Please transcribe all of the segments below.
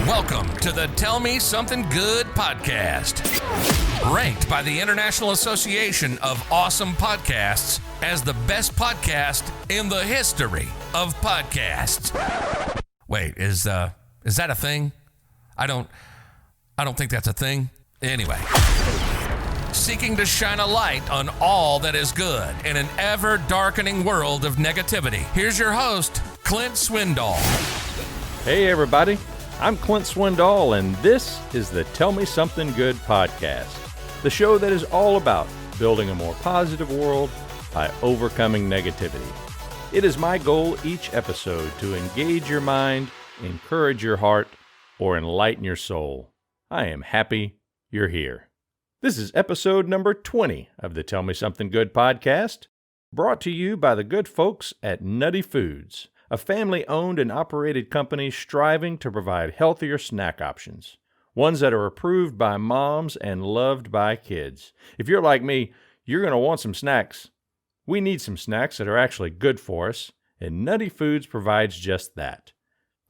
Welcome to the Tell Me Something Good podcast, ranked by the International Association of Awesome Podcasts as the best podcast in the history of podcasts. Wait, is that a thing? I don't think that's a thing. Anyway, seeking to shine a light on all that is good in an ever-darkening world of negativity. Here's your host, Clint Swindall. Hey everybody, I'm Clint Swindall, and this is the Tell Me Something Good podcast, the show that is all about building a more positive world by overcoming negativity. It is my goal each episode to engage your mind, encourage your heart, or enlighten your soul. I am happy you're here. This is episode number 20 of the Tell Me Something Good podcast, brought to you by the good folks at Nutty Foods, a family-owned and operated company striving to provide healthier snack options, ones that are approved by moms and loved by kids. If you're like me, you're going to want some snacks. We need some snacks that are actually good for us, and Nutty Foods provides just that.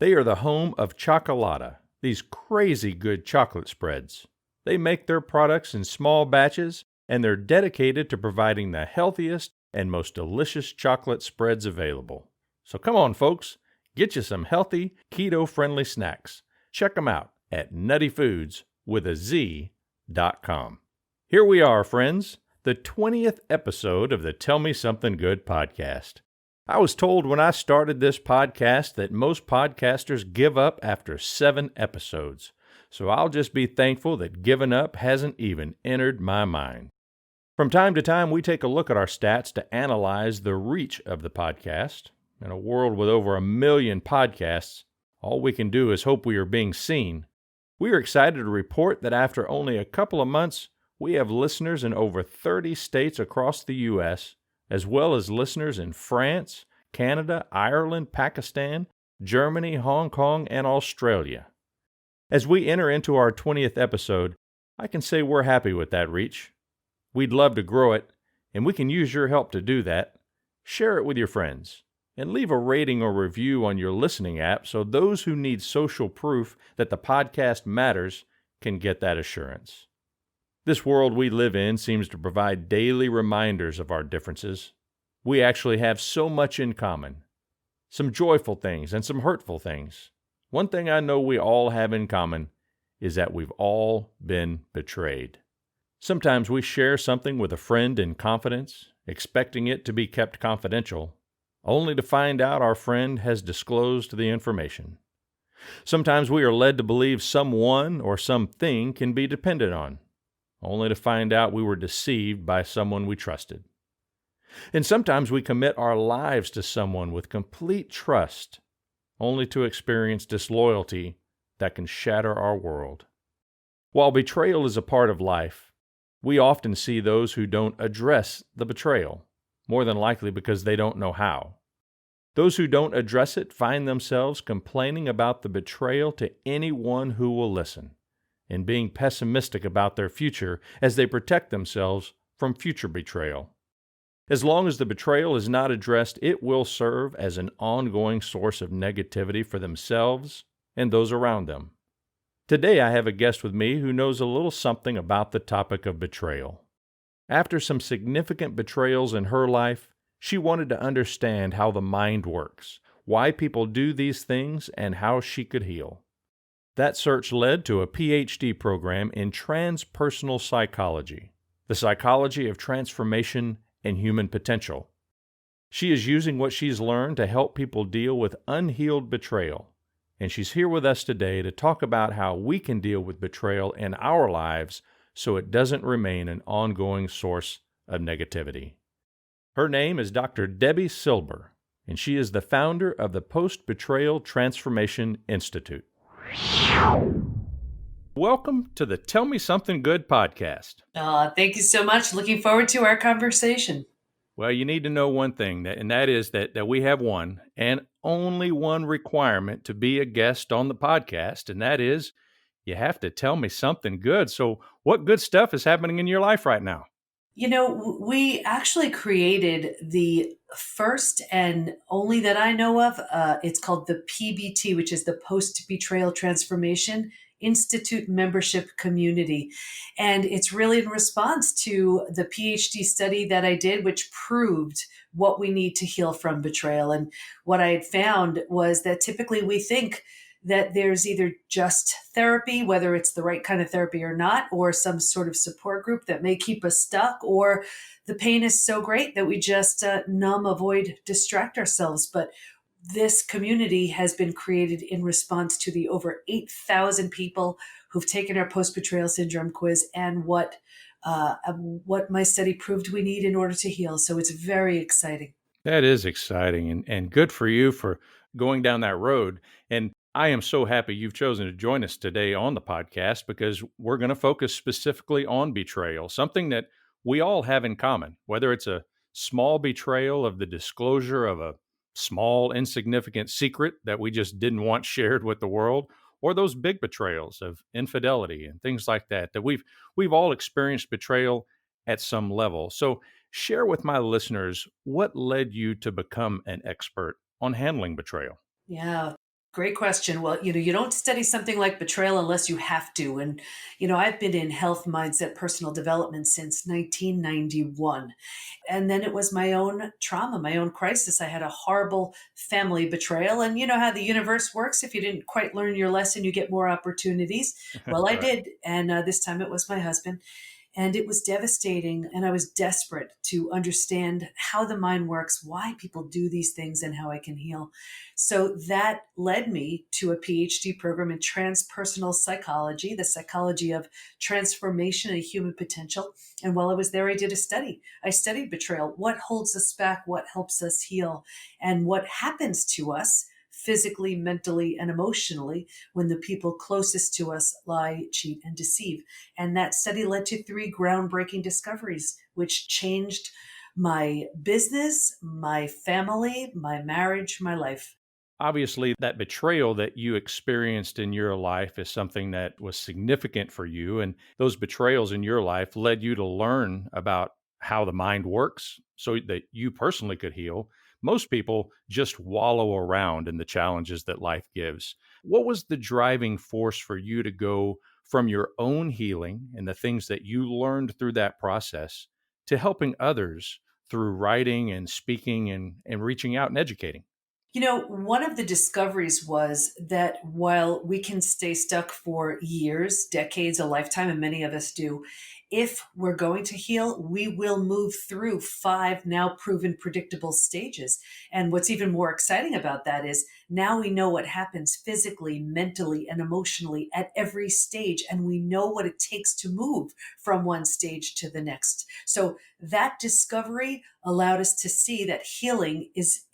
They are the home of Chocolata, these crazy good chocolate spreads. They make their products in small batches, and they're dedicated to providing the healthiest and most delicious chocolate spreads available. So come on, folks, get you some healthy, keto-friendly snacks. Check them out at nuttyfoods.com. Here we are, friends, the 20th episode of the Tell Me Something Good podcast. I was told when I started this podcast that most podcasters give up after 7 episodes, so I'll just be thankful that giving up hasn't even entered my mind. From time to time, we take a look at our stats to analyze the reach of the podcast. In a world with over 1 million podcasts, all we can do is hope we are being seen. We are excited to report that after only a couple of months, we have listeners in over 30 states across the U.S., as well as listeners in France, Canada, Ireland, Pakistan, Germany, Hong Kong, and Australia. As we enter into our 20th episode, I can say we're happy with that reach. We'd love to grow it, and we can use your help to do that. Share it with your friends, and leave a rating or review on your listening app so those who need social proof that the podcast matters can get that assurance. This world we live in seems to provide daily reminders of our differences. We actually have so much in common. Some joyful things and some hurtful things. One thing I know we all have in common is that we've all been betrayed. Sometimes we share something with a friend in confidence, expecting it to be kept confidential, only to find out our friend has disclosed the information. Sometimes we are led to believe someone or something can be depended on, only to find out we were deceived by someone we trusted. And sometimes we commit our lives to someone with complete trust, only to experience disloyalty that can shatter our world. While betrayal is a part of life, we often see those who don't address the betrayal, more than likely because they don't know how. Those who don't address it find themselves complaining about the betrayal to anyone who will listen, and being pessimistic about their future as they protect themselves from future betrayal. As long as the betrayal is not addressed, it will serve as an ongoing source of negativity for themselves and those around them. Today I have a guest with me who knows a little something about the topic of betrayal. After some significant betrayals in her life, she wanted to understand how the mind works, why people do these things, and how she could heal. That search led to a PhD program in transpersonal psychology, the psychology of transformation and human potential. She is using what she's learned to help people deal with unhealed betrayal, and she's here with us today to talk about how we can deal with betrayal in our lives so it doesn't remain an ongoing source of negativity. Her name is Dr. Debi Silber, and she is the founder of the Post-Betrayal Transformation Institute. Welcome to the Tell Me Something Good podcast. Thank you so much. Looking forward to our conversation. Well, you need to know one thing, and that is that we have one and only one requirement to be a guest on the podcast, and that is you have to tell me something good. So what good stuff is happening in your life right now? We actually created the first and only that I know of. It's called the PBT, which is the Post Betrayal Transformation Institute membership community. And it's really in response to the PhD study that I did, which proved what we need to heal from betrayal. And what I had found was that typically we think that there's either just therapy, whether it's the right kind of therapy or not, or some sort of support group that may keep us stuck, or the pain is so great that we just numb, avoid, distract ourselves. But this community has been created in response to the over 8,000 people who've taken our post-betrayal syndrome quiz and what my study proved we need in order to heal. So it's very exciting. That is exciting and good for you for going down that road. And I am so happy you've chosen to join us today on the podcast because we're going to focus specifically on betrayal, something that we all have in common, whether it's a small betrayal of the disclosure of a small, insignificant secret that we just didn't want shared with the world, or those big betrayals of infidelity and things like that, that we've all experienced betrayal at some level. So share with my listeners what led you to become an expert on handling betrayal. Yeah, great question. Well, you don't study something like betrayal unless you have to. And, I've been in health, mindset, personal development since 1991. And then it was my own trauma, my own crisis. I had a horrible family betrayal. And you know how the universe works. If you didn't quite learn your lesson, you get more opportunities. Well, I Right. did. And this time it was my husband. And it was devastating. And I was desperate to understand how the mind works, why people do these things, and how I can heal. So that led me to a PhD program in transpersonal psychology, the psychology of transformation and human potential. And while I was there, I did a study. I studied betrayal. What holds us back? What helps us heal? And what happens to us physically, mentally, and emotionally when the people closest to us lie, cheat, and deceive. And that study led to 3 groundbreaking discoveries, which changed my business, my family, my marriage, my life. Obviously, that betrayal that you experienced in your life is something that was significant for you. And those betrayals in your life led you to learn about how the mind works so that you personally could heal. Most people just wallow around in the challenges that life gives. What was the driving force for you to go from your own healing and the things that you learned through that process to helping others through writing and speaking and reaching out and educating? One of the discoveries was that while we can stay stuck for years, decades, a lifetime, and many of us do, if we're going to heal, we will move through 5 now proven predictable stages. And what's even more exciting about that is now we know what happens physically, mentally, and emotionally at every stage. And we know what it takes to move from one stage to the next. So that discovery allowed us to see that healing is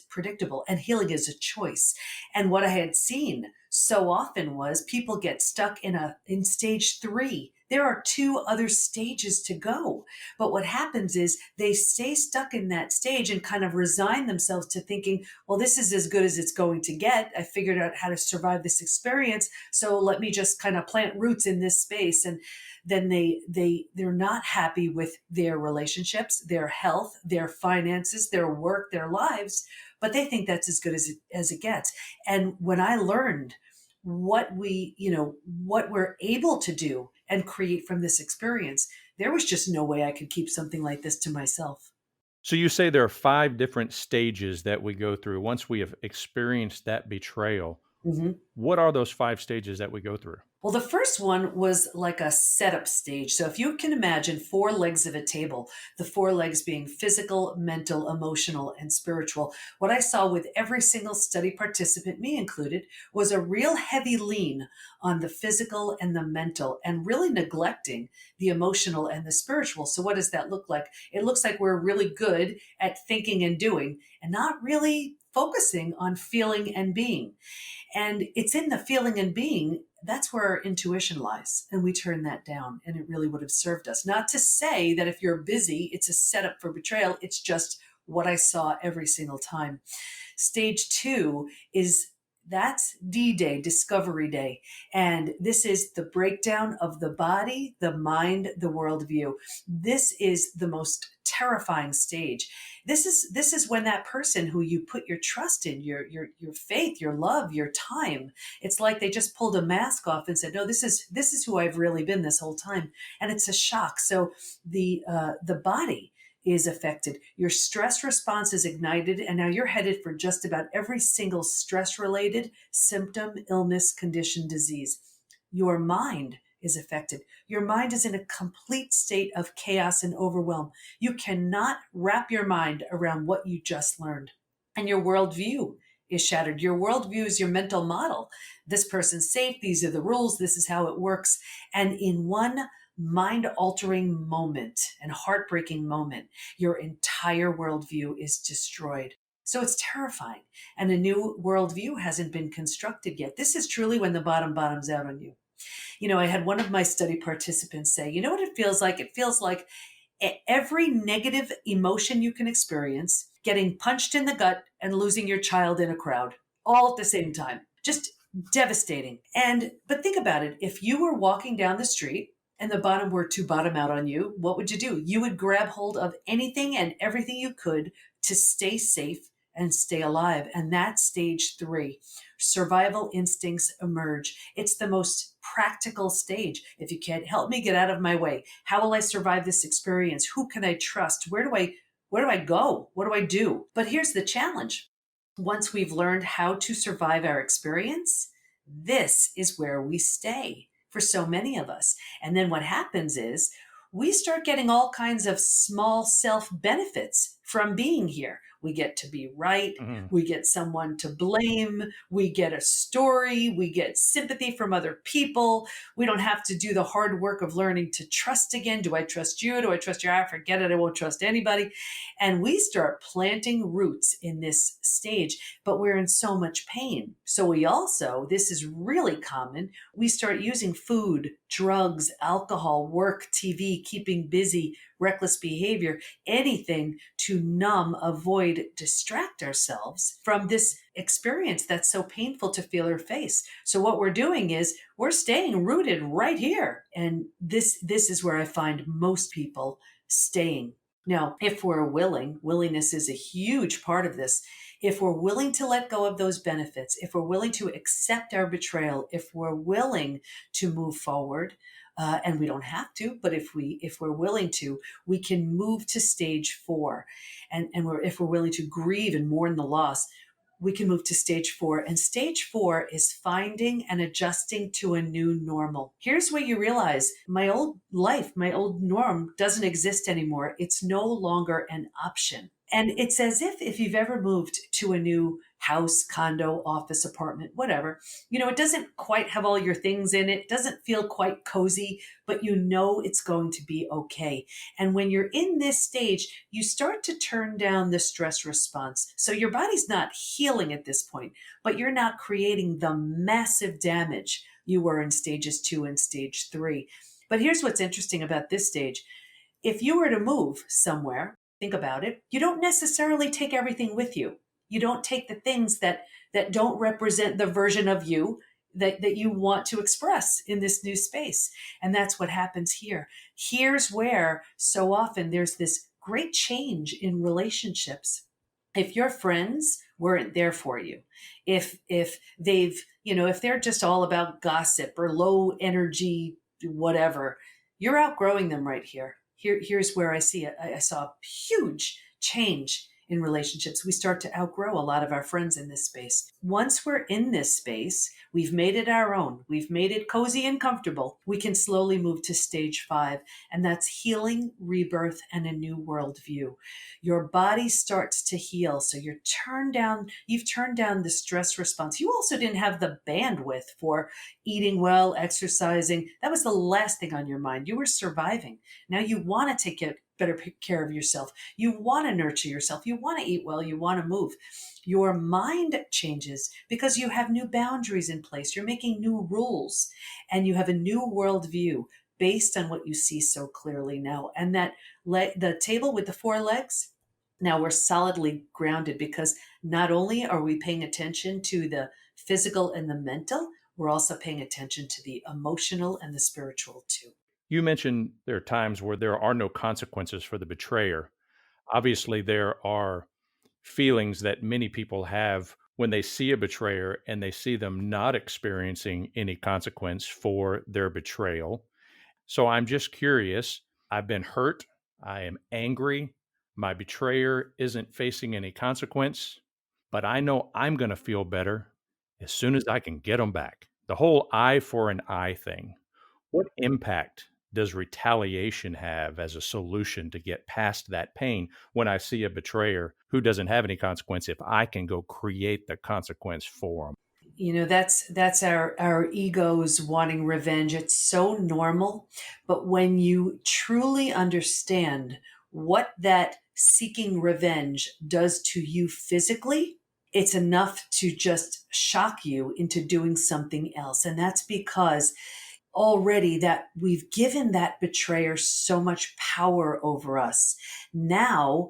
predictable and healing is a choice. And what I had seen so often was people get stuck in stage 3. There are 2 other stages to go. But what happens is they stay stuck in that stage and kind of resign themselves to thinking, well, this is as good as it's going to get. I figured out how to survive this experience. So let me just kind of plant roots in this space. And then they're not happy with their relationships, their health, their finances, their work, their lives, but they think that's as good as it gets. And when I learned what we're able to do and create from this experience, there was just no way I could keep something like this to myself. So you say there are 5 different stages that we go through once we have experienced that betrayal. Mhm. What are those 5 stages that we go through? Well, the first one was like a setup stage. So if you can imagine 4 legs of a table, the 4 legs being physical, mental, emotional, and spiritual, what I saw with every single study participant, me included, was a real heavy lean on the physical and the mental and really neglecting the emotional and the spiritual. So what does that look like? It looks like we're really good at thinking and doing and not really focusing on feeling and being. And it's in the feeling and being, that's where our intuition lies. And we turn that down, and it really would have served us. Not to say that if you're busy, it's a setup for betrayal. It's just what I saw every single time. Stage 2 is That's D-Day, Discovery Day. And this is the breakdown of the body, the mind, the worldview. This is the most terrifying stage. This is when that person who you put your trust in, your faith, your love, your time, it's like they just pulled a mask off and said, no, this is who I've really been this whole time. And it's a shock. So the body is affected. Your stress response is ignited, and now you're headed for just about every single stress-related symptom, illness, condition, disease. Your mind is affected. Your mind is in a complete state of chaos and overwhelm. You cannot wrap your mind around what you just learned. And your worldview is shattered. Your worldview is your mental model. This person's safe. These are the rules. This is how it works. And in one mind-altering moment and heartbreaking moment, your entire worldview is destroyed. So it's terrifying. And a new worldview hasn't been constructed yet. This is truly when the bottom bottoms out on you. I had one of my study participants say, you know what it feels like? It feels like every negative emotion you can experience, getting punched in the gut and losing your child in a crowd, all at the same time. Just devastating. But think about it. If you were walking down the street and the bottom were to bottom out on you, what would you do? You would grab hold of anything and everything you could to stay safe and stay alive. And that's stage 3. Survival instincts emerge. It's the most practical stage. If you can't help me, get out of my way. How will I survive this experience? Who can I trust? Where do I go? What do I do? But here's the challenge. Once we've learned how to survive our experience, this is where we stay for so many of us. And then what happens is we start getting all kinds of small self benefits from being here. We get to be right. Mm-hmm. We get someone to blame. We get a story. We get sympathy from other people. We don't have to do the hard work of learning to trust again. Do I trust you? Do I trust you? I forget it. I won't trust anybody. And we start planting roots in this stage, but we're in so much pain. So we also, this is really common, we start using food, drugs, alcohol, work, TV, keeping busy, reckless behavior, anything to numb, avoid, distract ourselves from this experience that's so painful to feel or face. So what we're doing is we're staying rooted right here. And this is where I find most people staying. Now, if we're willingness is a huge part of this. If we're willing to let go of those benefits, if we're willing to accept our betrayal, if we're willing to move forward, and we don't have to, but if we're willing to, we can move to stage 4. And if we're willing to grieve and mourn the loss, we can move to stage 4. And stage 4 is finding and adjusting to a new normal. Here's where you realize my old life, my old norm doesn't exist anymore. It's no longer an option. And it's as if you've ever moved to a new house, condo, office, apartment, whatever, it doesn't quite have all your things in it, doesn't feel quite cozy, but it's going to be okay. And when you're in this stage, you start to turn down the stress response. So your body's not healing at this point, but you're not creating the massive damage you were in stages 2 and stage 3. But here's what's interesting about this stage. If you were to move somewhere, think about it, you don't necessarily take everything with you. You don't take the things that don't represent the version of you that you want to express in this new space. And that's what happens here. Here's where so often there's this great change in relationships. If your friends weren't there for you, if they've, if they're just all about gossip or low energy, whatever, you're outgrowing them right here. Here's where I see it. I saw a huge change in relationships. We start to outgrow a lot of our friends in this space. Once we're in this space, we've made it our own. We've made it cozy and comfortable. We can slowly move to stage 5, and that's healing, rebirth, and a new worldview. Your body starts to heal. So you've turned down the stress response. You also didn't have the bandwidth for eating well, exercising. That was the last thing on your mind. You were surviving. Now you want to take better care of yourself. You want to nurture yourself. You want to eat well. You want to move. Your mind changes because you have new boundaries in place. You're making new rules, and you have a new worldview based on what you see so clearly now. And that the table with the 4 legs, now we're solidly grounded because not only are we paying attention to the physical and the mental, we're also paying attention to the emotional and the spiritual too. You mentioned there are times where there are no consequences for the betrayer. Obviously, there are feelings that many people have when they see a betrayer and they see them not experiencing any consequence for their betrayal. So I'm just curious. I've been hurt. I am angry. My betrayer isn't facing any consequence, but I know I'm going to feel better as soon as I can get them back. The whole eye for an eye thing. What impact does retaliation have as a solution to get past that pain when I see a betrayer who doesn't have any consequence if I can go create the consequence for them? That's our egos wanting revenge. It's so normal, but when you truly understand what that seeking revenge does to you physically, it's enough to just shock you into doing something else. And that's because already that we've given that betrayer so much power over us. Now,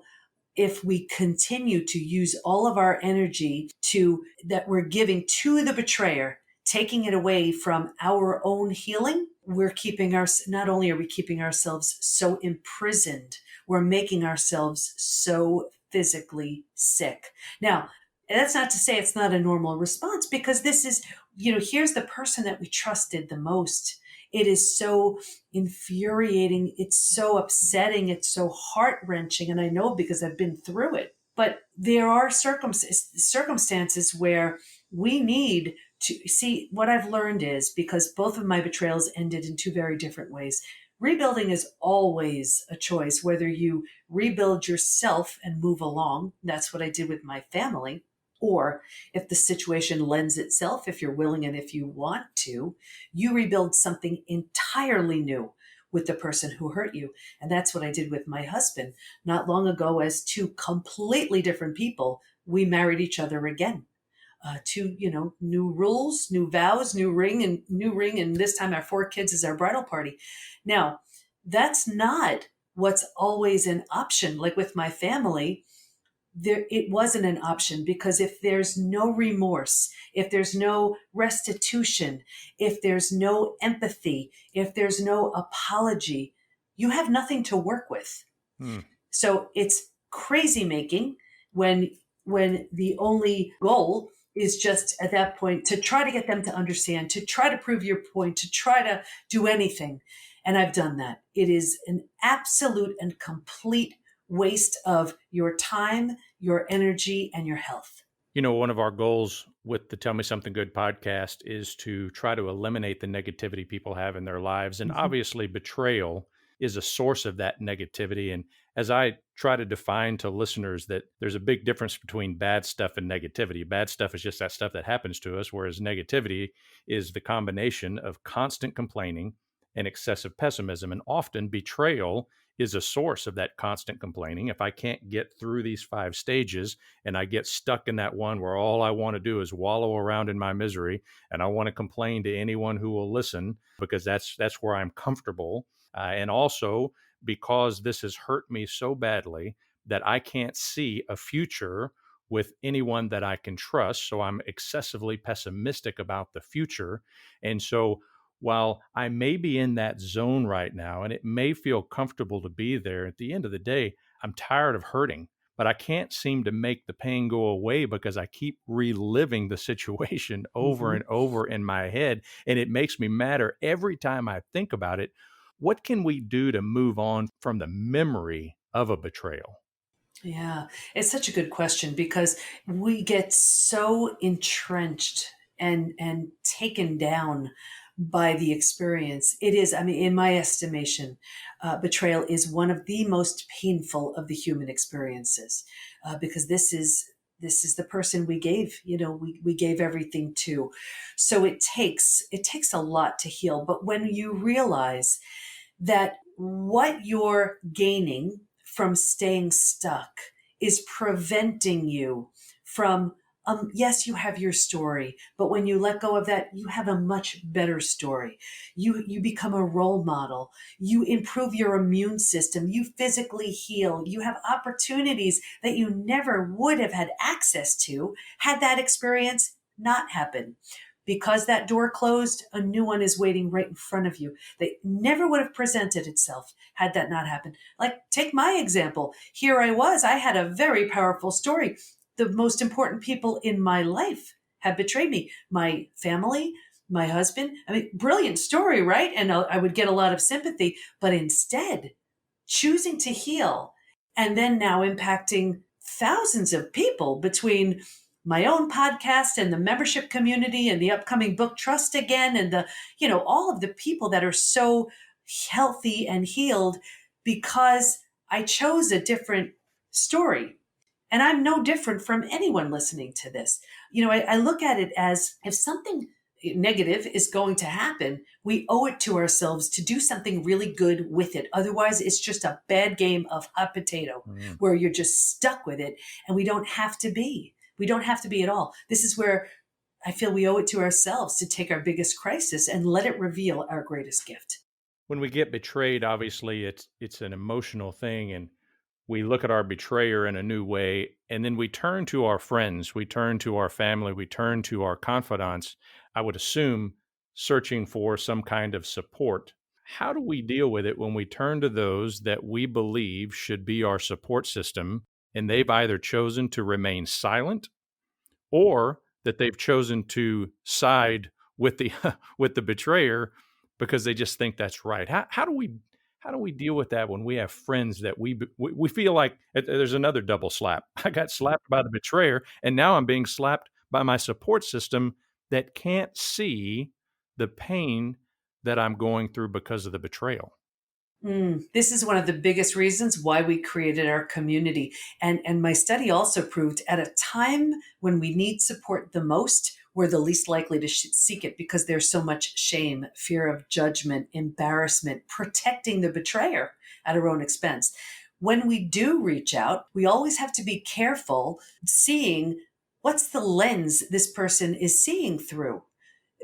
if we continue to use all of our energy to that we're giving to the betrayer, taking it away from our own healing, we're keeping our, not only are we keeping ourselves so imprisoned, we're making ourselves so physically sick. Now, that's not to say it's not a normal response, because this is, here's the person that we trusted the most. It is so infuriating. It's so upsetting. It's so heart-wrenching. And I know because I've been through it. But there are circumstances where we need to see. What I've learned is, because both of my betrayals ended in two very different ways, rebuilding is always a choice, whether you rebuild yourself and move along. That's what I did with my family. Or if the situation lends itself, if you're willing and if you want to, you rebuild something entirely new with the person who hurt you. And that's what I did with my husband. Not long ago, as two completely different people, we married each other again. Two, new rules, new vows, new ring. And this time our 4 kids is our bridal party. Now, that's not what's always an option. Like with my family, it wasn't an option, because if there's no remorse, if there's no restitution, if there's no empathy, if there's no apology, you have nothing to work with. So it's crazy making when the only goal is just at that point to try to get them to understand, to try to prove your point, to try to do anything. And I've done that. It is an absolute and complete waste of your time, your energy, and your health. One of our goals with the Tell Me Something Good podcast is to try to eliminate the negativity people have in their lives. And obviously, betrayal is a source of that negativity. And as I try to define to listeners that there's a big difference between bad stuff and negativity. Bad stuff is just that stuff that happens to us, whereas negativity is the combination of constant complaining and excessive pessimism. And often betrayal is a source of that constant complaining. If I can't get through these 5 stages and I get stuck in that one where all I want to do is wallow around in my misery and I want to complain to anyone who will listen, because that's where I'm comfortable. And also because this has hurt me so badly that I can't see a future with anyone that I can trust. So I'm excessively pessimistic about the future. And so while I may be in that zone right now and it may feel comfortable to be there, at the end of the day, I'm tired of hurting, but I can't seem to make the pain go away because I keep reliving the situation over and over in my head. And it makes me madder every time I think about it. What can we do to move on from the memory of a betrayal? Yeah, it's such a good question, because we get so entrenched and taken down by the experience. It is, in my estimation, betrayal is one of the most painful of the human experiences, because this is the person we gave, we gave everything to. So it takes a lot to heal. But when you realize that what you're gaining from staying stuck is preventing you from, yes, you have your story, but when you let go of that, you have a much better story. You become a role model. You improve your immune system. You physically heal. You have opportunities that you never would have had access to had that experience not happen. Because that door closed, a new one is waiting right in front of you. That never would have presented itself had that not happened. Like, take my example. Here I was, I had a very powerful story. The most important people in my life have betrayed me. My family, my husband. I mean, brilliant story, right? And I would get a lot of sympathy. But instead, choosing to heal and then now impacting thousands of people between my own podcast and the membership community and the upcoming book Trust Again and all of the people that are so healthy and healed because I chose a different story. And I'm no different from anyone listening to this. I look at it as if something negative is going to happen, we owe it to ourselves to do something really good with it. Otherwise, it's just a bad game of hot potato where you're just stuck with it. And we don't have to be. We don't have to be at all. This is where I feel we owe it to ourselves to take our biggest crisis and let it reveal our greatest gift. When we get betrayed, obviously it's an emotional thing, and we look at our betrayer in a new way, and then we turn to our friends, we turn to our family, we turn to our confidants, I would assume searching for some kind of support. How do we deal with it when we turn to those that we believe should be our support system, and they've either chosen to remain silent or that they've chosen to side with the with the betrayer because they just think that's right? How do we deal with that when we have friends that we feel like there's another double slap? I got slapped by the betrayer, and now I'm being slapped by my support system that can't see the pain that I'm going through because of the betrayal. This is one of the biggest reasons why we created our community. And my study also proved at a time when we need support the most, we're the least likely to seek it because there's so much shame, fear of judgment, embarrassment, protecting the betrayer at our own expense. When we do reach out, we always have to be careful seeing what's the lens this person is seeing through,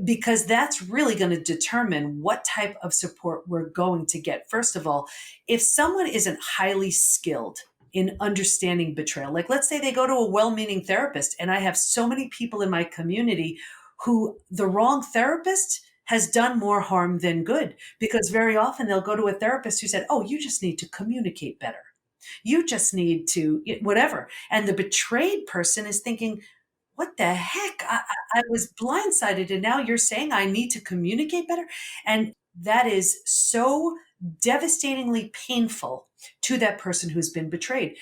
because that's really going to determine what type of support we're going to get. First of all, if someone isn't highly skilled in understanding betrayal, like let's say they go to a well-meaning therapist, and I have so many people in my community who the wrong therapist has done more harm than good, because very often they'll go to a therapist who said, oh, you just need to communicate better. You just need to whatever. And the betrayed person is thinking, what the heck? I was blindsided, and now you're saying I need to communicate better? And that is so devastatingly painful to that person who's been betrayed.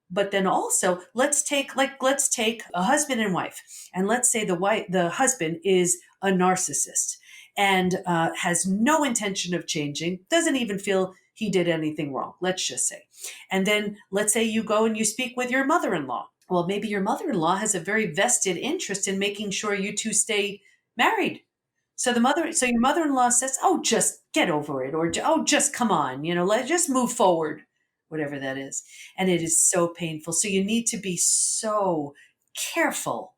But then also, let's take a husband and wife, and let's say the husband is a narcissist and has no intention of changing, doesn't even feel he did anything wrong, let's just say. And then let's say you go and you speak with your mother-in-law. Well, maybe your mother-in-law has a very vested interest in making sure you two stay married. So your mother-in-law says, "Oh, just get over it," or "Oh, just come on, let's just move forward," whatever that is. And it is so painful. So you need to be so careful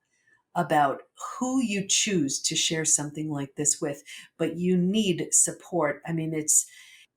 about who you choose to share something like this with, but you need support. I mean,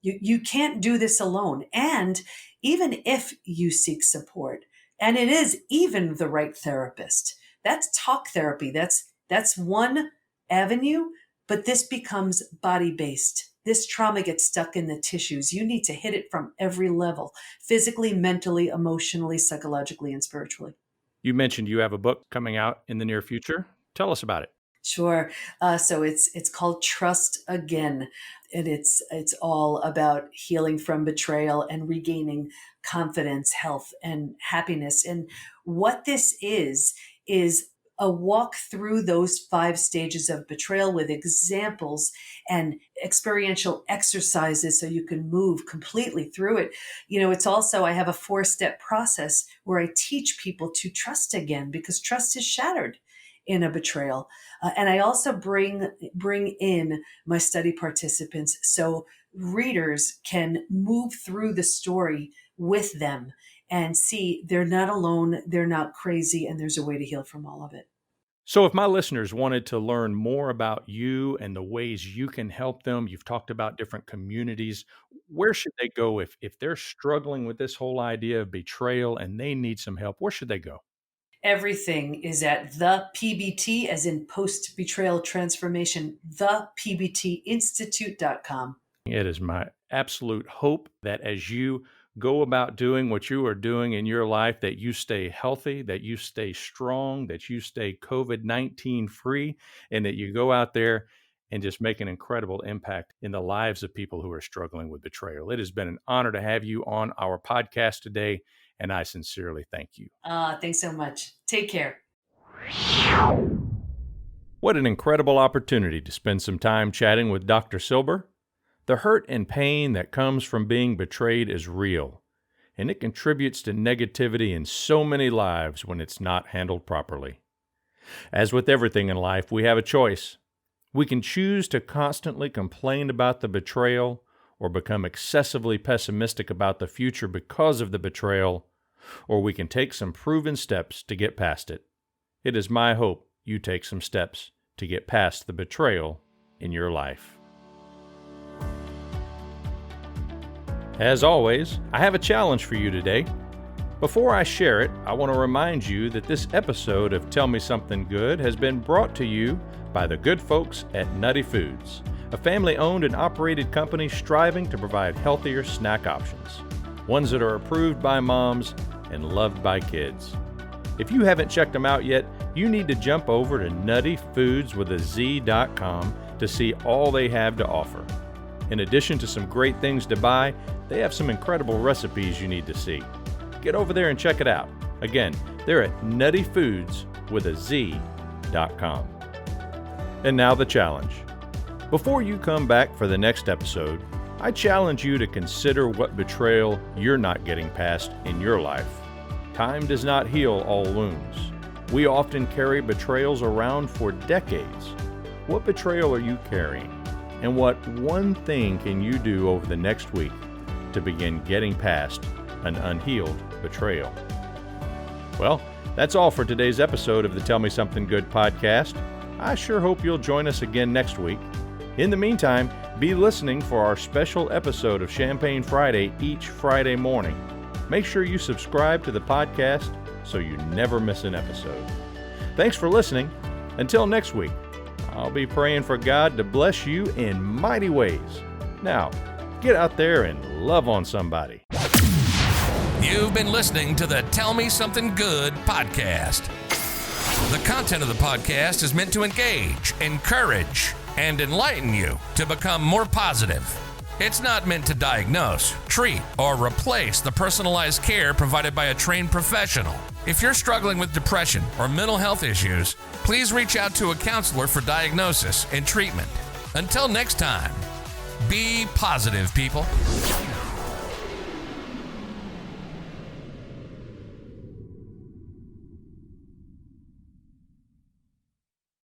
you can't do this alone. And even if you seek support, and it is even the right therapist, that's talk therapy. That's one avenue, but this becomes body-based. This trauma gets stuck in the tissues. You need to hit it from every level: physically, mentally, emotionally, psychologically, and spiritually. You mentioned you have a book coming out in the near future. Tell us about it. Sure. So it's called Trust Again, and it's all about healing from betrayal and regaining confidence, health, and happiness. And what this is a walk through those 5 stages of betrayal with examples and experiential exercises so you can move completely through it. It's also, I have a 4-step process where I teach people to trust again, because trust is shattered in a betrayal. And I also bring in my study participants so readers can move through the story with them and see they're not alone, they're not crazy, and there's a way to heal from all of it. So if my listeners wanted to learn more about you and the ways you can help them, you've talked about different communities, where should they go if they're struggling with this whole idea of betrayal and they need some help? Where should they go? Everything is at the PBT, as in post-betrayal transformation, the PBTinstitute.com. It is my absolute hope that as you go about doing what you are doing in your life, that you stay healthy, that you stay strong, that you stay COVID-19 free, and that you go out there and just make an incredible impact in the lives of people who are struggling with betrayal. It has been an honor to have you on our podcast today, and I sincerely thank you. Thanks so much. Take care. What an incredible opportunity to spend some time chatting with Dr. Silber. The hurt and pain that comes from being betrayed is real, and it contributes to negativity in so many lives when it's not handled properly. As with everything in life, we have a choice. We can choose to constantly complain about the betrayal or become excessively pessimistic about the future because of the betrayal, or we can take some proven steps to get past it. It is my hope you take some steps to get past the betrayal in your life. As always, I have a challenge for you today. Before I share it, I want to remind you that this episode of Tell Me Something Good has been brought to you by the good folks at Nutty Foods, a family-owned and operated company striving to provide healthier snack options, ones that are approved by moms and loved by kids. If you haven't checked them out yet, you need to jump over to nuttyfoodswithaz.com to see all they have to offer. In addition to some great things to buy, they have some incredible recipes you need to see. Get over there and check it out. Again, they're at nuttyfoodswithaz.com. And now the challenge. Before you come back for the next episode, I challenge you to consider what betrayal you're not getting past in your life. Time does not heal all wounds. We often carry betrayals around for decades. What betrayal are you carrying? And what one thing can you do over the next week to begin getting past an unhealed betrayal? Well, that's all for today's episode of the Tell Me Something Good podcast. I sure hope you'll join us again next week. In the meantime, be listening for our special episode of Champagne Friday each Friday morning. Make sure you subscribe to the podcast so you never miss an episode. Thanks for listening. Until next week, I'll be praying for God to bless you in mighty ways. Now, get out there and love on somebody. You've been listening to the Tell Me Something Good podcast. The content of the podcast is meant to engage, encourage, and enlighten you to become more positive. It's not meant to diagnose, treat, or replace the personalized care provided by a trained professional. If you're struggling with depression or mental health issues, please reach out to a counselor for diagnosis and treatment. Until next time, be positive, people.